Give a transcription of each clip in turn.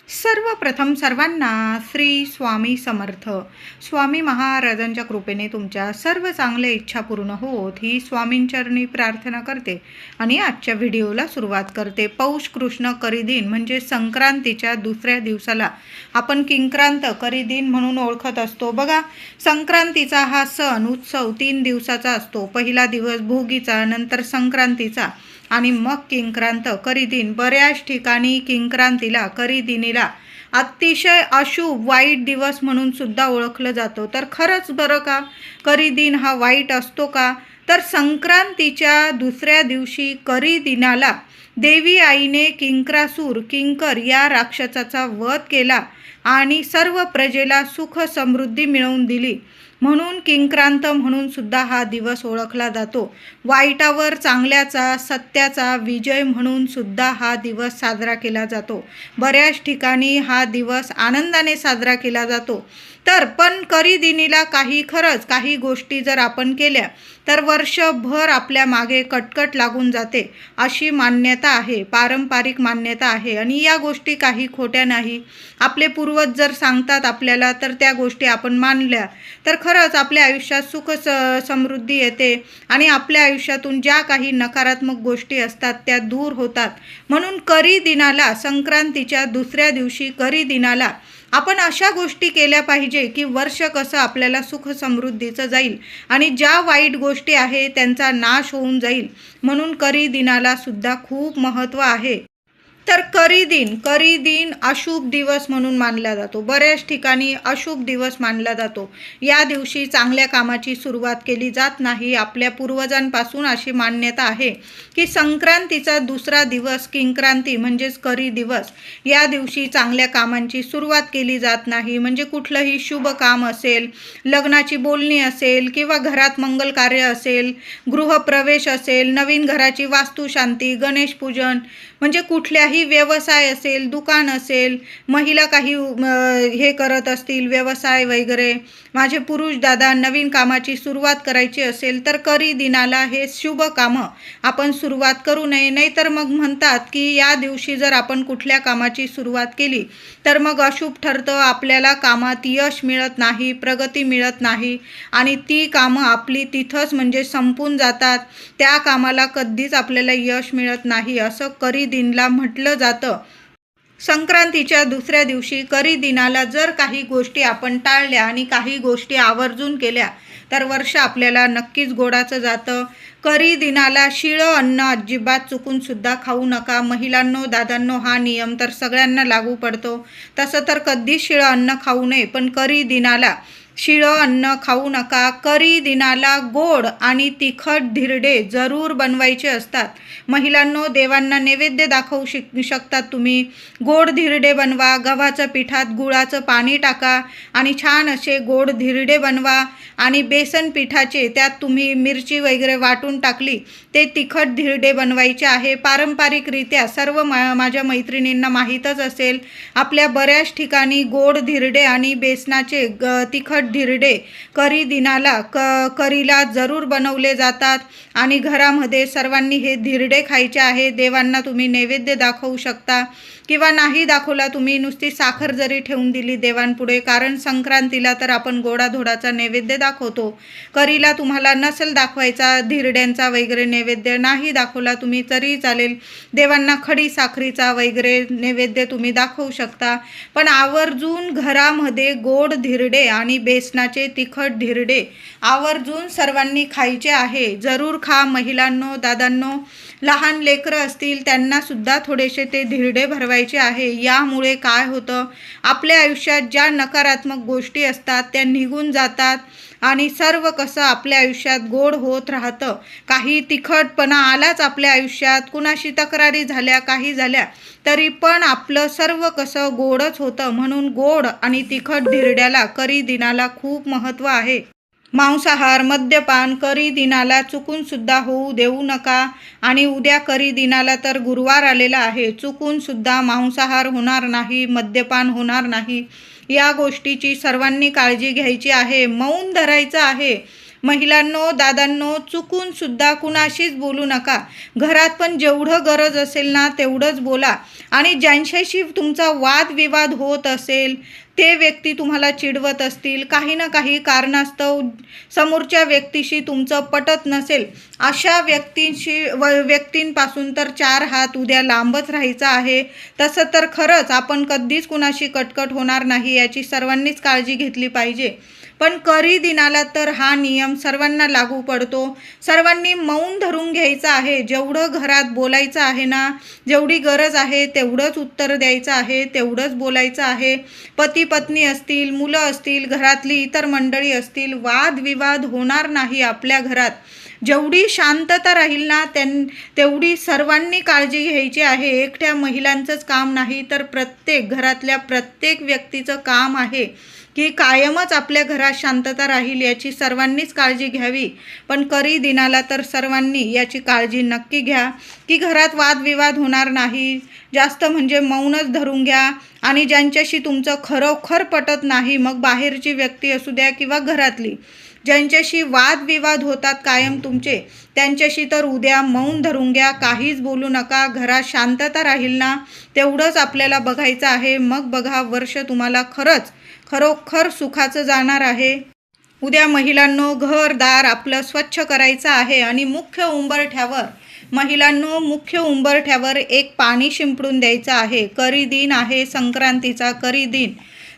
सर्वप्रथम सर्वांना श्री स्वामी समर्थ. स्वामी महाराजांच्या कृपेने तुमच्या सर्व चांगल्या इच्छा पूर्ण होत ही स्वामींचरणी प्रार्थना करते आणि आजच्या व्हिडिओला सुरुवात करते. पौष कृष्ण करीदिन म्हणजे संक्रांतीच्या दुसऱ्या दिवसाला आपण किंक्रांत करीदिन म्हणून ओळखत असतो. बघा, संक्रांतीचा हा सण उत्सव 3 दिवसाचा असतो. पहिला दिवस भोगीचा, नंतर संक्रांतीचा आणि मग किंक्रांत करीदिन. बऱ्याच ठिकाणी किंक्रांतीला करीदिनीला अतिशय अशुभ वाईट दिवस म्हणून सुद्धा ओळखलं जातं. तर खरंच बरं का, करीदिन हा वाईट असतो का? तर संक्रांतीच्या दुसऱ्या दिवशी करीदिनाला देवी आईने किंक्रासूर किंकर या राक्षसाचा वध केला आणि सर्व प्रजेला सुख समृद्धी मिळवून दिली. म्हणून किंक्रांत म्हणून सुद्धा हा दिवस ओळखला जातो. वाईटावर चांगल्याचा, सत्याचा विजय म्हणून सुद्धा हा दिवस साजरा केला जातो. बऱ्याच ठिकाणी हा दिवस आनंदाने साजरा केला जातो. तर पण करीदिनीला काही गोष्टी जर आपण केल्या तर वर्षभर आपल्या मागे कटकट लागून जाते, अशी मान्यता आहे, पारंपरिक मान्यता आहे. आणि या गोष्टी काही खोट्या नाही. आपले पूर्वज जर सांगतात आपल्याला तर त्या गोष्टी आपण मानल्या तर खरंच आपल्या आयुष्यात सुख समृद्धी येते आणि आपल्या आयुष्यातून ज्या काही नकारात्मक गोष्टी असतात त्या दूर होतात. म्हणून करीदिनाला, संक्रांतीच्या दुसऱ्या दिवशी करीदिनाला आपण अशा गोष्टी केल्या पाहिजे की वर्ष कसं आपल्याला सुख समृद्धीचं जाईल आणि ज्या वाईट गोष्टी आहे त्यांचा नाश होऊन जाईल. म्हणून करीदिनाला सुद्धा खूप महत्त्व आहे. तर करीदिन अशुभ दिवस म्हणून मानला जातो. बऱ्याच ठिकाणी अशुभ दिवस मानला जातो. या दिवशी चांगल्या कामाची सुरुवात केली जात नाही. आपल्या पूर्वजांपासून अशी मान्यता आहे की संक्रांतीचा दुसरा दिवस किंक्रांती म्हणजेच करी दिवस, या दिवशी चांगल्या कामांची सुरुवात केली जात नाही. म्हणजे कुठलंही शुभ काम असेल, लग्नाची बोलणी असेल किंवा घरात मंगल कार्य असेल, गृहप्रवेश असेल, नवीन घराची वास्तुशांती, गणेशपूजन, म्हणजे कुठल्याही व्यवसाय असेल, दुकान असेल, महिला काही हे करत असतील व्यवसाय वगैरे, माझे पुरुष दादा नवीन कामाची सुरुवात करायची असेल तर करीदिनाला हे शुभ कामं आपण सुरुवात करू नये. नाहीतर मग म्हणतात की या दिवशी जर आपण कुठल्या कामाची सुरुवात केली तर मग अशुभ ठरतं, आपल्याला कामात यश मिळत नाही, प्रगती मिळत नाही आणि ती कामं आपली तिथंच म्हणजे संपून जातात. त्या कामाला कधीच आपल्याला यश मिळत नाही असं करीदिनला म्हटलं जातं. संक्रांतीच्या दुसऱ्या दिवशी करीदिनाला जर काही गोष्टी आपण टाळल्या आणि काही गोष्टी आवर्जून केल्या तर वर्ष आपल्याला नक्कीच गोडाचं जातं. करीदिनाला शिळं अन्न अजिबात चुकून सुद्धा खाऊ नका. महिलांनो, दादांनो, हा नियम तर सगळ्यांना लागू पडतो. तसं तर कधीच शिळं अन्न खाऊ नये, पण करीदिनाला शिळं अन्न खाऊ नका. करीदिनाला गोड आणि तिखट धिरडे जरूर बनवायचे असतात. महिलांनो, देवांना नैवेद्य दाखवू शकतात तुम्ही. गोड धिरडे बनवा. गव्हाचं पिठात गुळाचं पाणी टाका आणि छान असे गोड धिरडे बनवा आणि बेसन पिठाचे त्यात तुम्ही मिरची वगैरे वाटून टाकली, ते तिखट धिरडे बनवायचे आहे. पारंपरिकरित्या सर्व माझ्या मैत्रिणींना माहीतच असेल, आपल्या बऱ्याच ठिकाणी गोड धिरडे आणि बेसनाचे तिखट धिरडे करीदिनाला करीला जरूर बनवले जातात आणि घरामध्ये सर्वांनी हे धिरडे खायचे आहे. देवांना तुम्ही नैवेद्य दाखवू शकता किंवा नाही दाखवला, तुम्ही नुसती साखर जरी ठेवून दिली देवांपुढे, कारण संक्रांतीला तर आपण गोडाधोडाचा नैवेद्य दाखवतो. करीला तुम्हाला नसेल दाखवायचा धिरड्यांचा वगैरे नैवेद्य, नाही दाखवला तुम्ही तरी चालेल. देवांना खडी साखरीचा वगैरे नैवेद्य तुम्ही दाखवू शकता. पण आवर्जून घरामध्ये गोड धिरडे आणि बेसनाचे तिखट धिरडे आवर्जून सर्वांनी खायचे आहे. जरूर खा महिलांनो, दादांनो. लहान लेकरं असतील त्यांना सुद्धा थोडेसे ते धिरडे भरवायचे आहे. यामुळे काय होतं, आपल्या आयुष्यात ज्या नकारात्मक गोष्टी असतात त्या निघून जातात आणि सर्व कसं आपल्या आयुष्यात गोड होत राहतं. काही तिखटपणा आलाच आपल्या आयुष्यात, कुणाशी तक्रारी झाल्या, काही झाल्या तरी पण आपलं सर्व कसं गोडच होतं. म्हणून गोड आणि तिखट धिरड्याला करीदिनाला खूप महत्त्व आहे. मांसाहार, मद्यपान करीदिनाला चुकून सुद्धा होऊ देऊ नका. आणि उद्या करीदिनाला तर गुरुवार आलेला आहे, चुकून सुद्धा मांसाहार होणार नाही, मद्यपान होणार नाही. या गोष्टीची सर्वांनी काळजी घ्यायची आहे. मौन धरायचं आहे. महिलांनो, दादांनो, चुकून सुद्धा कुणाशीच बोलू नका. घरात पण जेवढं गरज असेल ना तेवढंच बोला. आणि ज्यांच्याशी तुमचा वादविवाद होत असेल, ते व्यक्ती तुम्हाला चिडवत असतील, काही ना काही कारणास्तव समोरच्या व्यक्तीशी तुमचं पटत नसेल, अशा व्यक्तींपासून तर 4 हात उद्या लांबच राहायचं आहे. तसं तर खरंच आपण कधीच कुणाशी कटकट होणार नाही याची सर्वांनीच काळजी घेतली पाहिजे. पण करी दिनाला तर हा नियम सर्वांना लागू पडतो. सर्वांनी मौन धरून घ्यायचं आहे. जेवढं घरात बोलायचं आहे ना, जेवढी गरज आहे तेवढंच उत्तर द्यायचं आहे, तेवढंच बोलायचं आहे. पती पत्नी असतील, मुलं असतील, घरातली इतर मंडळी असतील, वादविवाद होणार नाही आपल्या घरात. जेवढी शांतता राहील ना तेवढी सर्वांनी काळजी घ्यायची आहे. एकट्या महिलांचंच काम नाही, तर घरातल्या प्रत्येक व्यक्तीचं काम आहे की कायमच आपल्या घरात शांतता राहील याची सर्वांनीच काळजी घ्यावी. पण करी दिनाला तर सर्वांनी याची काळजी नक्की घ्या की घरात वादविवाद होणार नाही. जास्त म्हणजे मौनच धरून घ्या. आणि ज्यांच्याशी तुमचं खरोखर पटत नाही, मग बाहेरची व्यक्ती असू द्या किंवा घरातली, ज्यांच्याशी वादविवाद होतात कायम तुमचे, त्यांच्याशी तर उद्या मौन धरून घ्या, काहीच बोलू नका. घरात शांतता राहील ना तेवढंच आपल्याला बघायचं आहे. मग बघा, वर्ष तुम्हाला खरोखर सुखाचं जाणार आहे. उद्या महिलांनो, घरदार आपलं स्वच्छ करायचं आहे आणि मुख्य उंबरठ्यावर एक पाणी शिंपडून द्यायचं आहे. करी दिन आहे, संक्रांतीचा करी दिन.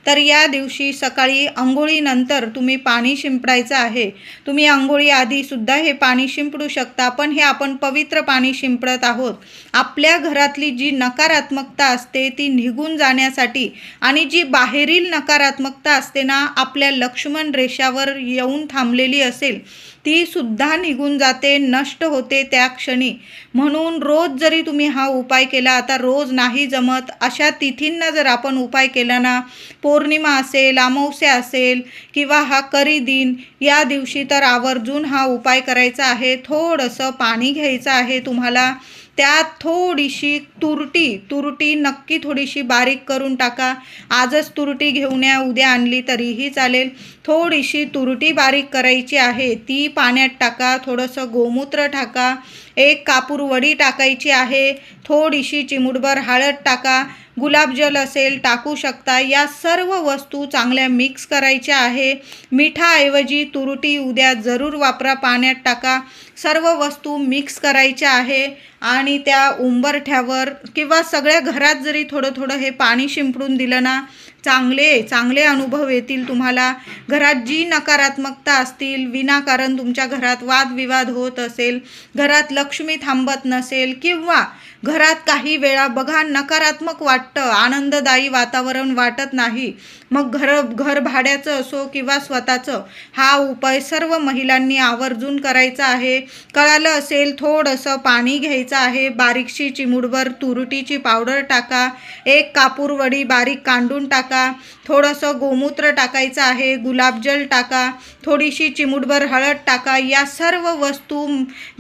तर या दिवशी सकाळी अंघोळीनंतर तुम्ही पाणी शिंपडायचं आहे. तुम्ही अंघोळीआधी सुद्धा हे पाणी शिंपडू शकता, पण हे आपण पवित्र पाणी शिंपडत आहोत. आपल्या घरातली जी नकारात्मकता असते ती निघून जाण्यासाठी, आणि जी बाहेरील नकारात्मकता असते ना, आपल्या लक्ष्मण रेषावर येऊन थांबलेली असेल, ती सुद्धा निघून जाते, नष्ट होते त्या क्षणी. म्हणून रोज जरी तुम्ही हा उपाय केला, आता रोज नाही जमत, अशा तिथींना जर आपण उपाय केला ना, पौर्णिमा असेल, अमावस्या असेल किंवा हा करी दिन, या दिवशी तर आवर्जून हा उपाय करायचा आहे. थोडंसं पाणी घ्यायचं आहे तुम्हाला. त्यात थोडीशी तुरटी नक्की थोडीशी बारीक करून टाका. आजच तुरटी घेऊन या, उद्या आणली तरीही चालेल. थोडीशी तुरटी बारीक करायची आहे, ती पाण्यात टाका. थोडंसं गोमूत्र टाका. 1 कापूर वडी टाकायची आहे. थोडीशी चिमूटभर हळद टाका. गुलाबजल असेल टाकू शकता. या सर्व वस्तू चांगल्या मिक्स करायच्या आहे. मिठाऐवजी तुरटी उद्या जरूर वापरा, पाण्यात टाका. सर्व वस्तू मिक्स करायच्या आहे आणि त्या उंबरठ्यावर किंवा सगळ्या घरात जरी थोडं हे पाणी शिंपडून दिलं ना, चांगले अनुभव येतील तुम्हाला. घरात जी नकारात्मकता असतील, विनाकारण तुमच्या घरात वादविवाद होत असेल, घरात लक्ष्मी थांबत नसेल, किंवा घरात काही वेळा बघा नकारात्मक वाटतं, आनंददायी वातावरण वाटत नाही, मग घर भाड्याचं असो किंवा स्वतःचं, हा उपाय सर्व महिलांनी आवर्जून करायचा आहे. कळालं असेल, थोडंसं पाणी घ्यायचं आहे, बारीकशी चिमूटभर तुरटीची पावडर टाका, 1 कापूर वडी बारीक कांडून टाका, थोडंसं गोमूत्र टाकायचं आहे, गुलाबजल टाका, थोडीशी चिमूटभर हळद टाका. या सर्व वस्तू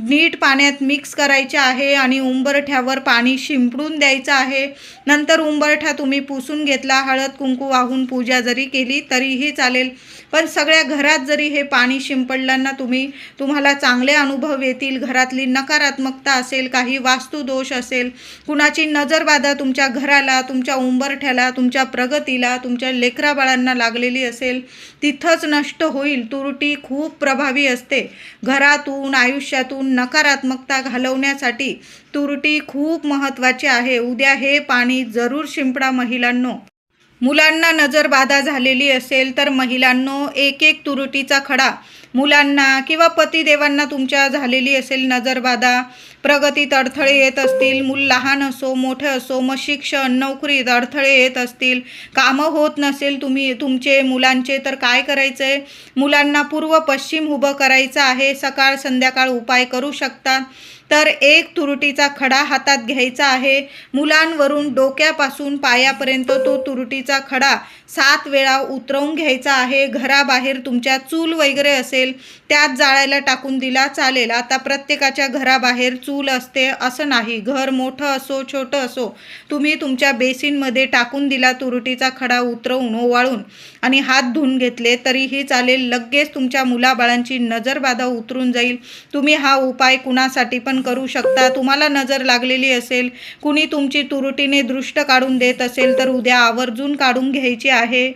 नीट पाण्यात मिक्स करायच्या आहे आणि उंबरठ्यावर पाणी शिंपडून द्यायचं आहे. नंतर उंबरठा तुम्ही पुसून घेतला, हळद कुंकू वाहून पूजा जरी केली तरीही चालेल. पण सगळ्या घरात जरी हे पाणी शिंपडलं ना तुम्हाला चांगले अनुभव येतील. घरातली नकारात्मकता असेल, काही वास्तुदोष असेल, कुणाची नजरबाधा तुमच्या घराला, तुमच्या उंबरठ्याला, तुमच्या प्रगतीला, तुमच्या लेकराबाळांना लागलेली असेल, तिथंच नष्ट होईल. तुरटी खूप प्रभावी असते. घरातून, आयुष्यातून नकारात्मकता घालवण्यासाठी तुरटी खूप महत्त्वाची आहे. उद्या हे पाणी जरूर शिंपडा महिलांनो. मुलांना नजरबाधा झालेली असेल तर महिलांनो, 1 तुरटीचा खडा मुलांना किंवा पतिदेवांना तुमच्या झालेली असेल नजरबाधा, प्रगतीत अडथळे येत असतील, मूल लहान असो मोठे असो, मग शिक्षण नोकरीत अडथळे येत असतील, कामं होत नसेल तुमचे मुलांचे, तर काय करायचं आहे, मुलांना पूर्व पश्चिम उभं करायचं आहे. सकाळ संध्याकाळ उपाय करू शकतात. तर एक तुरटीचा खडा हातात घ्यायचा आहे. मुलांवरून डोक्यापासून पायापर्यंत तो तुरटीचा खडा 7 वेळा उतरवून घ्यायचा आहे. घराबाहेर तुमच्या चूल वगैरे असेल त्यात जाळायला टाकून दिला चालेल. आता प्रत्येकाच्या घराबाहेर चूल असते असं नाही. घर मोठं असो छोटं असो, तुम्ही तुमच्या बेसिनमध्ये टाकून दिला तुरटीचा खडा उतरवून ओवाळून आणि हात धुवून घेतले तरीही चालेल. लगेच तुमच्या मुलाबाळांची नजरबाधा उतरून जाईल. तुम्ही हा उपाय कुणासाठी पण करू शकता. तुम्हाला नजर लागलेली असेल, कुणी तुमची तुरटीने दृष्ट काढून देत असेल तर उद्या आवर्जून काढून घ्यायची आहे.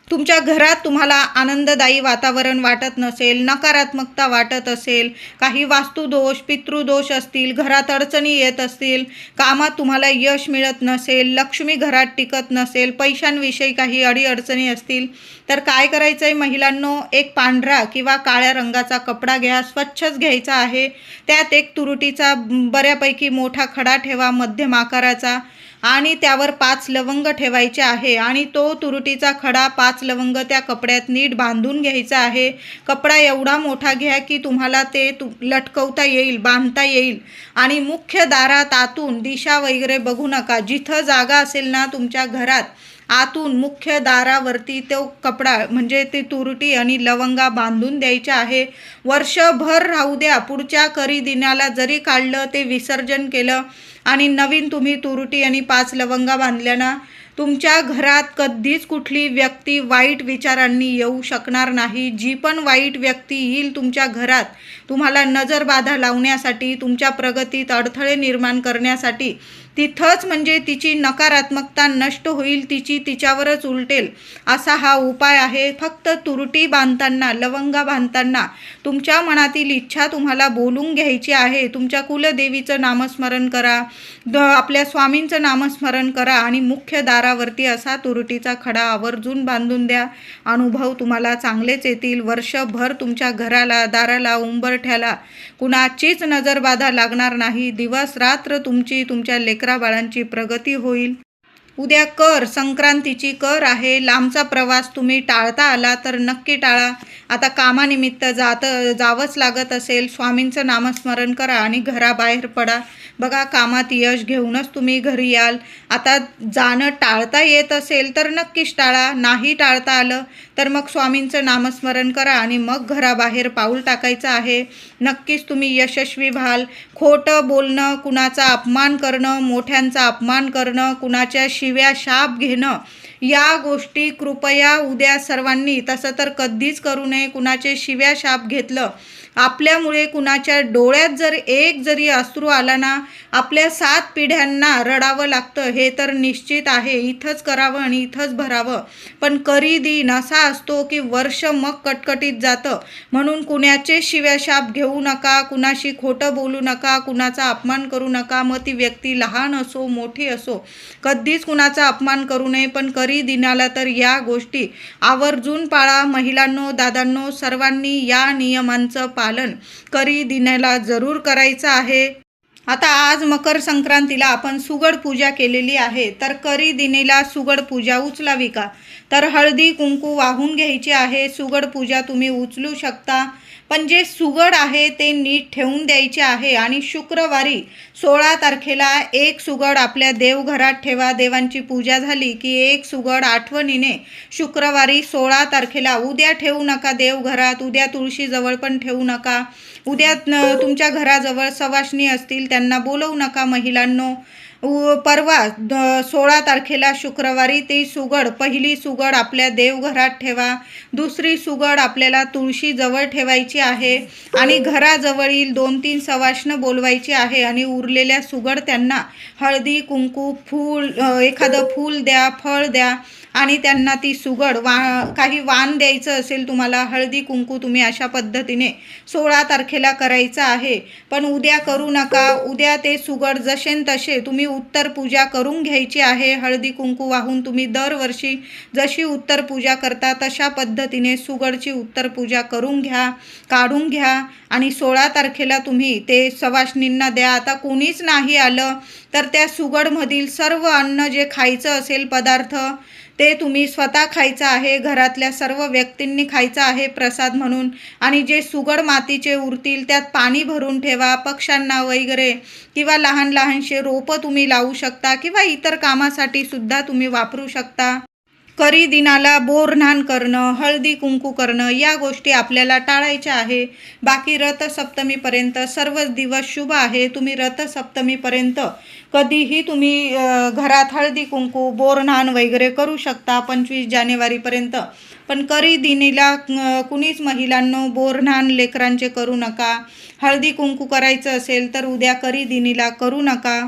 तुमच्या घरात तुम्हाला आनंददायी वातावरण वाटत नसेल, नकारात्मकता वाटत असेल, काही वास्तुदोष पितृदोष असतील, घरात अडचणी येत असतील, कामात तुम्हाला यश मिळत नसेल, लक्ष्मी घरात टिकत नसेल, पैशांविषयी काही अडीअडचणी असतील तर काय करायचं आहे महिलांनो, एक पांढरा किंवा काळ्या रंगाचा कपडा घ्या. स्वच्छच घ्यायचा आहे. त्यात एक तुरटीचा बऱ्यापैकी मोठा खडा ठेवा मध्यम आकाराचा आणि त्यावर 5 लवंग ठेवायचे आहे आणि तो तुरटीचा खडा 5 लवंग त्या कपड्यात नीट बांधून घ्यायचा आहे. कपडा एवढा मोठा घ्या की तुम्हाला ते लटकवता येईल, बांधता येईल आणि मुख्य दारात आतून दिशा वगैरे बघू नका. जिथं जागा असेल ना तुमच्या घरात आतून मुख्य दारावरती तो कपडा म्हणजे ती तुरटी आणि लवंगा बांधून द्यायच्या आहे. वर्षभर राहू द्या. पुढच्या करी दिनाला जरी काढलं ते विसर्जन केलं आणि नवीन तुम्ही तुरटी आणि 5 लवंगा बांधल्या ना, तुमच्या घरात कधीच कुठली व्यक्ती वाईट विचारांनी येऊ शकणार नाही. जी पण वाईट व्यक्ती येईल तुमच्या घरात तुम्हाला नजरबाधा लावण्यासाठी, तुमच्या प्रगतीत अडथळे निर्माण करण्यासाठी, तिथंच म्हणजे तिची नकारात्मकता नष्ट होईल, तिच्यावरच उलटेल असा हा उपाय आहे. फक्त तुरटी बांधताना, लवंगा बांधताना तुमच्या मनातील इच्छा तुम्हाला बोलून घ्यायची आहे. तुमच्या कुलदेवीचं नामस्मरण करा, आपल्या स्वामींचं नामस्मरण करा आणि मुख्य दारावरती असा तुरटीचा खडा आवर्जून बांधून द्या. अनुभव तुम्हाला चांगलेच येतील. वर्षभर तुमच्या घराला, दाराला, उंबरठ्याला कुणाचीच नजरबाधा लागणार नाही. दिवस रात्र तुमच्या लेकराबाळांची प्रगती होईल. उद्या कर संक्रांतीची कर आहे. लांबचा प्रवास तुम्ही टाळता आला तर नक्की टाळा. आता कामानिमित्त जावंच लागत असेल, स्वामींचं नामस्मरण करा आणि घराबाहेर पडा. बघा, कामात यश घेऊनच तुम्ही घरी याल. आता जाणं टाळता येत असेल तर नक्कीच टाळा. नाही टाळता आलं तर मग स्वामींचं नामस्मरण करा आणि मग घराबाहेर पाऊल टाकायचं आहे. नक्कीच तुम्ही यशस्वी व्हाल. खोटं बोलणं, कुणाचा अपमान करणं, मोठ्यांचा अपमान करणं, कुणाच्या शिव्या शाप घेणं, या गोष्टी कृपया उद्या सर्वांनी, तसं तर कधीच करू नये. कुणाचे शिव्या शाप घेतलं, आपल्यामुळे कुणाच्या डोळ्यात जर एक जरी अश्रू आला ना, आपल्या 7 पिढ्यांना रडावं लागतं. हे तर निश्चित आहे. इथंच करावं आणि इथंच भरावं. पण करी दिन असा असतो की वर्ष मग कटकटीत जातं. म्हणून कुणाचे शिव्याशाप घेऊ नका, कुणाशी खोटं बोलू नका, कुणाचा अपमान करू नका. मग ती व्यक्ती लहान असो मोठी असो, कधीच कुणाचा अपमान करू नये. पण करी दिनाला तर या गोष्टी आवर्जून पाळा. महिलांनो, दादांनो, सर्वांनी या नियमांचं पालन करी दिनाला जरूर करायचं आहे. आता आज मकर संक्रांतीला आपण सुगड पूजा केलेली आहे, तर करी दिनेला सुगड पूजा उचलावी का? तर हळदी कुंकू वाहून घ्यायची आहे. सुगड पूजा तुम्ही उचलू शकता, पण जे सुगड आहे ते नीट ठेवून द्यायचे आहे. आणि शुक्रवारी 16 तारखेला एक सुगड आपल्या देवघरात ठेवा. देवांची पूजा झाली की एक सुगड आठवणीने शुक्रवारी 16 तारखेला, उद्या ठेवू नका देवघरात, उद्या तुळशीजवळ पण ठेवू नका. उद्या तुमच्या घराजवळ सवाष्णी असतील त्यांना बोलवू नका महिलांनो. परवा 16 तारखेला शुक्रवारी ती सुगड, पहिली सुगड आपल्या देवघरात ठेवा. दुसरी सुगड आपल्याला तुळशीजवळ ठेवायची आहे आणि घराजवळील 2-3 सवाष्ण बोलवायची आहे आणि उरलेल्या सुगड त्यांना हळदी कुंकू, फूल, एखादं फूल द्या, फळ द्या आणि त्यांना ती सुगड काही वाण द्यायचं असेल तुम्हाला, हळदी कुंकू तुम्ही अशा पद्धतीने 16 तारखेला करायचं आहे. पण उद्या करू नका. उद्या ते सुगड जसे तसे तुम्ही उत्तर पूजा करून घ्यायची आहे. हळदी कुंकू वाहून तुम्ही दरवर्षी जशी उत्तर पूजा करता तशा पद्धतीने सुगडची उत्तर पूजा करून घ्या, काढून घ्या आणि 16 तारखेला तुम्ही ते सवाष्णींना द्या. आता कोणीच नाही आलं तर त्या सुगडमधील सर्व अन्न जे खायचं असेल पदार्थ ते तुम्ही स्वतः खायचं आहे, घरातल्या सर्व व्यक्तींनी खायचं आहे प्रसाद म्हणून. आणि जे सुगड मातीचे उरतील त्यात पाणी भरून ठेवा. पक्ष्यांना वगैरे किंवा लहान लहानशे रोपं तुम्ही लावू शकता किंवा इतर कामासाठी सुद्धा तुम्ही वापरू शकता. करी दिनाला बोरन्हाण करणं, हळदी कुंकू करणं या गोष्टी आपल्याला टाळायच्या आहे. बाकी रथसप्तमीपर्यंत सर्वच दिवस शुभ आहे. तुम्ही रथसप्तमीपर्यंत कधीही तुम्ही घरात हळदी कुंकू बोरन्हाण वगैरे करू शकता 25 जानेवारीपर्यंत. पण करी दिनीला कुणीच महिलांनो बोरन्हाण लेकरांचे करू नका. हळदी कुंकू करायचं असेल तर उद्या करी दिनीला करू नका.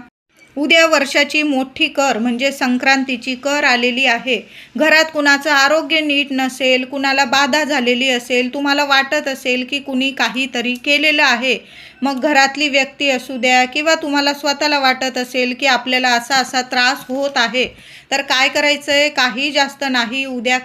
उद्या वर्षाची मोठी कर म्हणजे संक्रांतीची कर आलेली आहे. घरात कुणाचं आरोग्य नीट नसेल, कुणाला बाधा झालेली असेल, तुम्हाला वाटत असेल की कुणी काहीतरी केलेलं आहे, मग घरातली व्यक्ती असू द्या किंवा तुम्हाला स्वतःला वाटत असेल की आपल्याला असा असा त्रास होत आहे, तर काय करायचं आहे, काही जास्त नाही. उद्या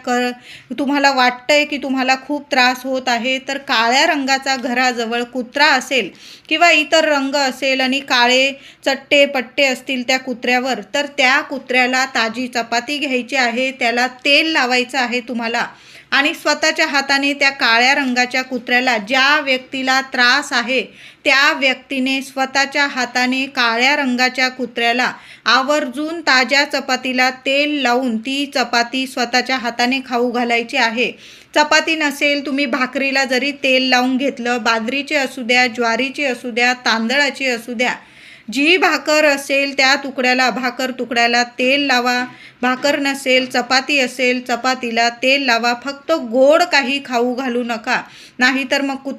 तुम्हाला वाटतंय की तुम्हाला खूप त्रास होत आहे, तर काळ्या रंगाचा घराजवळ कुत्रा असेल किंवा इतर रंग असेल आणि काळे चट्टे पट्टे असतील त्या कुत्र्यावर, तर त्या कुत्र्याला ताजी चपाती घ्यायची आहे, त्याला तेल लावायचं आहे तुम्हाला आणि स्वतःच्या हाताने त्या काळ्या रंगाच्या कुत्र्याला, ज्या व्यक्तीला त्रास आहे त्या व्यक्तीने स्वतःच्या हाताने काळ्या रंगाच्या कुत्र्याला आवर्जून ताज्या चपातीला तेल लावून ती चपाती स्वतःच्या हाताने खाऊ घालायची आहे. चपाती नसेल, तुम्ही भाकरीला जरी तेल लावून घेतलं, बाजरीची असू द्या, ज्वारीची असू द्या, तांदळाची असू द्या, जी भाकर असेल त्या तुकड्याला, भाकर तुकड्याला तेल लावा. भाकर नसेल, चपाती असेल, चपातीला तेल लावा. फक्त गोड काही खाऊ घालू नका, नाहीतर मग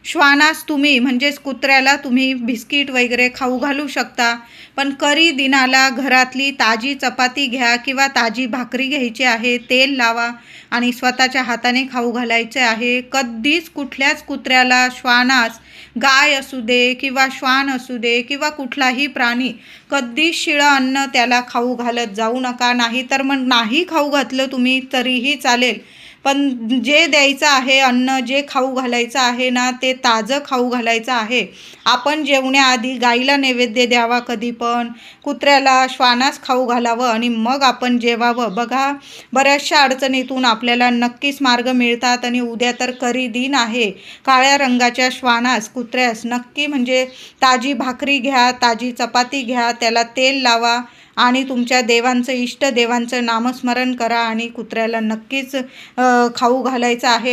श्वानास तुम्ही म्हणजेच कुत्र्याला तुम्ही बिस्किट वगैरे खाऊ घालू शकता. पण करी दिनाला घरातली ताजी चपाती घ्या किंवा ताजी भाकरी घ्यायची आहे, तेल लावा आणि स्वतःच्या हाताने खाऊ घालायचे आहे. कधीच कुठल्याच कुत्र्याला, श्वानास, गाय असू दे किंवा श्वान असू दे किंवा कुठलाही प्राणी, कधीच शिळं अन्न त्याला खाऊ घालत जाऊ नका. नाहीतर मग नाही खाऊ घातलं तुम्ही तरीही चालेल, पण जे द्यायचं आहे अन्न, जे खाऊ घालायचं आहे ना, ते ताजं खाऊ घालायचं आहे. आपण जेवण्याआधी गाईला नैवेद्य द्यावा, कधी पण कुत्र्याला, श्वानास खाऊ घालावं आणि मग आपण जेवावं. बघा, बऱ्याचशा अडचणीतून आपल्याला नक्कीच मार्ग मिळतात. आणि उद्या तर करी दिन आहे. काळ्या रंगाच्या श्वानास, कुत्र्यास नक्की म्हणजे ताजी भाकरी घ्या, ताजी चपाती घ्या, त्याला तेल लावा आणि तुमच्या देवांचं, इष्टदेवांचं नामस्मरण करा आणि कुत्र्याला नक्कीच खाऊ घालायचं आहे.